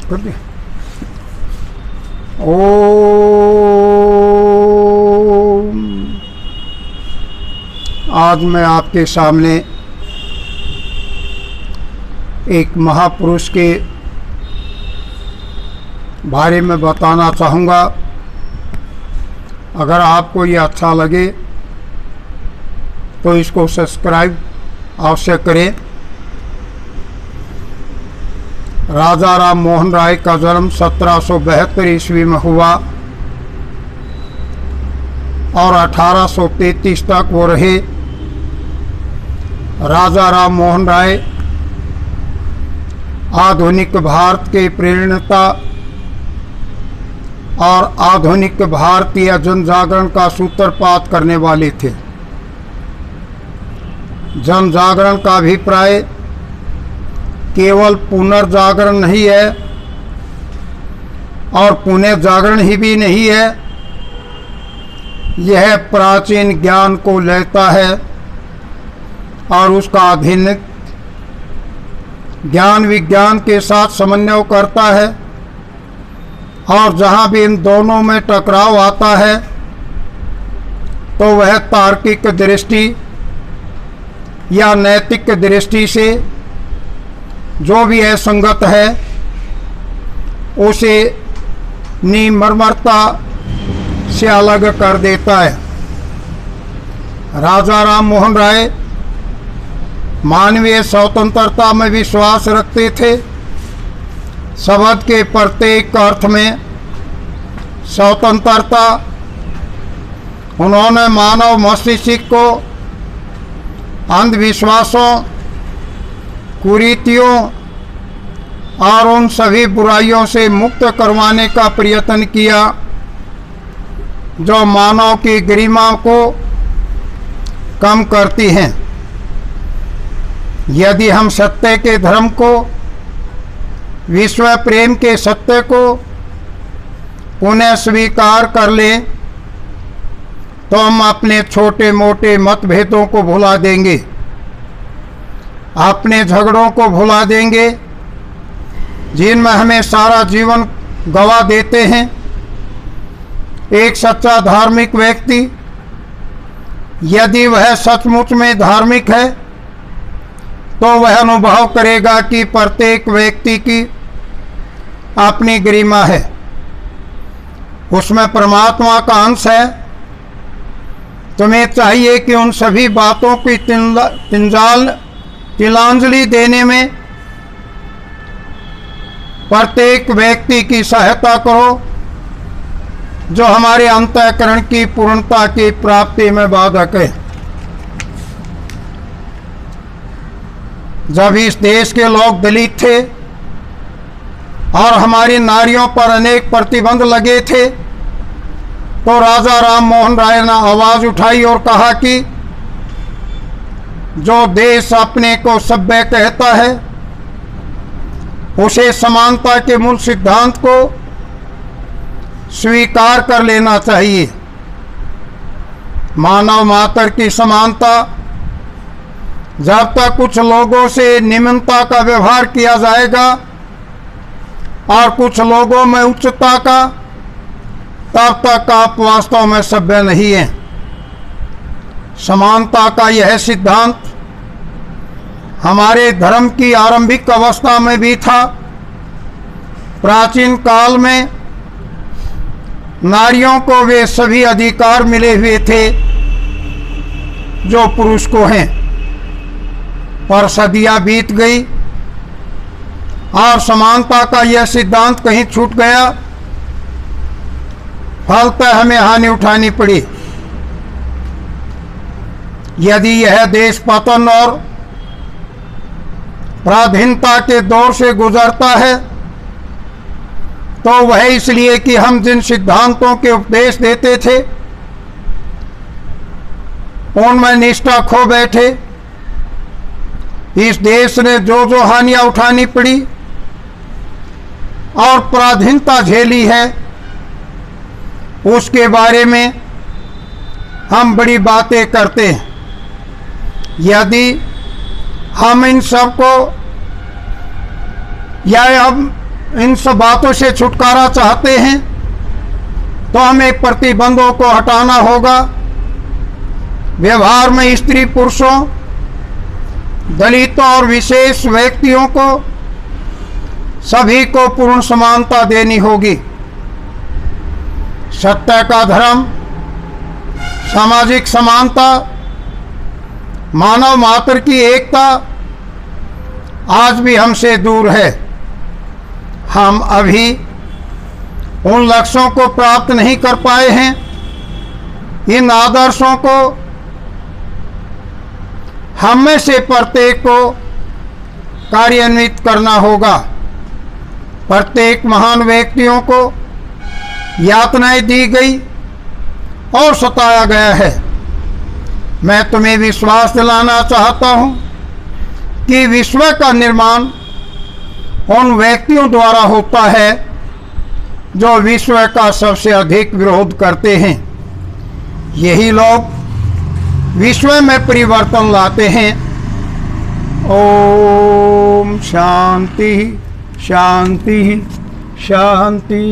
कर दिया। ओम। आज मैं आपके सामने एक महापुरुष के बारे में बताना चाहूँगा। अगर आपको ये अच्छा लगे तो इसको सब्सक्राइब अवश्य करें। राजा राम मोहन राय का जन्म 1772 ईस्वी में हुआ और 1833 तक वो रहे। राजा राम मोहन राय आधुनिक भारत के प्रेरणा और आधुनिक भारतीय जन जागरण का सूत्रपात करने वाले थे। जन जागरण का अभिप्राय केवल पुनर्जागरण नहीं है और पुनः जागरण ही भी नहीं है, यह प्राचीन ज्ञान को लेता है और उसका आधुनिक ज्ञान विज्ञान के साथ समन्वय करता है। और जहाँ भी इन दोनों में टकराव आता है तो वह तार्किक दृष्टि या नैतिक दृष्टि से जो भी असंगत है उसे निर्ममता से अलग कर देता है। राजा राम मोहन राय मानवीय स्वतंत्रता में विश्वास रखते थे। शब्द के प्रत्येक अर्थ में स्वतंत्रता। उन्होंने मानव मस्तिष्क को अंधविश्वासों, कुरीतियों और उन सभी बुराइयों से मुक्त करवाने का प्रयत्न किया जो मानव की गरिमा को कम करती हैं। यदि हम सत्य के धर्म को, विश्व प्रेम के सत्य को पुनः स्वीकार कर लें तो हम अपने छोटे मोटे मतभेदों को भुला देंगे, अपने झगड़ों को भुला देंगे जिनमें हमें सारा जीवन गवा देते हैं। एक सच्चा धार्मिक व्यक्ति यदि वह सचमुच में धार्मिक है तो वह अनुभव करेगा कि प्रत्येक व्यक्ति की अपनी गरिमा है, उसमें परमात्मा का अंश है। तुम्हें चाहिए कि उन सभी बातों की तिलांजलि देने में प्रत्येक व्यक्ति की सहायता करो जो हमारे अंतःकरण की पूर्णता की प्राप्ति में बाधक है। जब इस देश के लोग दलित थे और हमारी नारियों पर अनेक प्रतिबंध लगे थे तो राजा राम मोहन राय ने आवाज उठाई और कहा कि जो देश अपने को सभ्य कहता है उसे समानता के मूल सिद्धांत को स्वीकार कर लेना चाहिए। मानव मात्र की समानता, जब तक कुछ लोगों से निम्नता का व्यवहार किया जाएगा और कुछ लोगों में उच्चता का, तब तक आप वास्तव में सभ्य नहीं हैं। समानता का यह सिद्धांत हमारे धर्म की आरंभिक अवस्था में भी था। प्राचीन काल में नारियों को वे सभी अधिकार मिले हुए थे जो पुरुष को हैं, पर सदियां बीत गई और समानता का यह सिद्धांत कहीं छूट गया। फलतः हमें हानि उठानी पड़ी। यदि यह देश पतन और पराधीनता के दौर से गुजरता है तो वह इसलिए कि हम जिन सिद्धांतों के उपदेश देते थे उनमें निष्ठा खो बैठे। इस देश ने जो जो हानियां उठानी पड़ी और पराधीनता झेली है उसके बारे में हम बड़ी बातें करते हैं। यदि हम इन सब को या हम इन सब बातों से छुटकारा चाहते हैं तो हमें प्रतिबंधों को हटाना होगा। व्यवहार में स्त्री पुरुषों, दलितों और विशेष व्यक्तियों को सभी को पूर्ण समानता देनी होगी। सत्य का धर्म, सामाजिक समानता, मानव मात्र की एकता आज भी हमसे दूर है। हम अभी उन लक्ष्यों को प्राप्त नहीं कर पाए हैं। इन आदर्शों को हम में से प्रत्येक को कार्यान्वित करना होगा। प्रत्येक महान व्यक्तियों को यातनाएं दी गई और सताया गया है। मैं तुम्हें विश्वास दिलाना चाहता हूं कि विश्व का निर्माण उन व्यक्तियों द्वारा होता है जो विश्व का सबसे अधिक विरोध करते हैं। यही लोग विश्व में परिवर्तन लाते हैं। ओम शांति शांति शांति।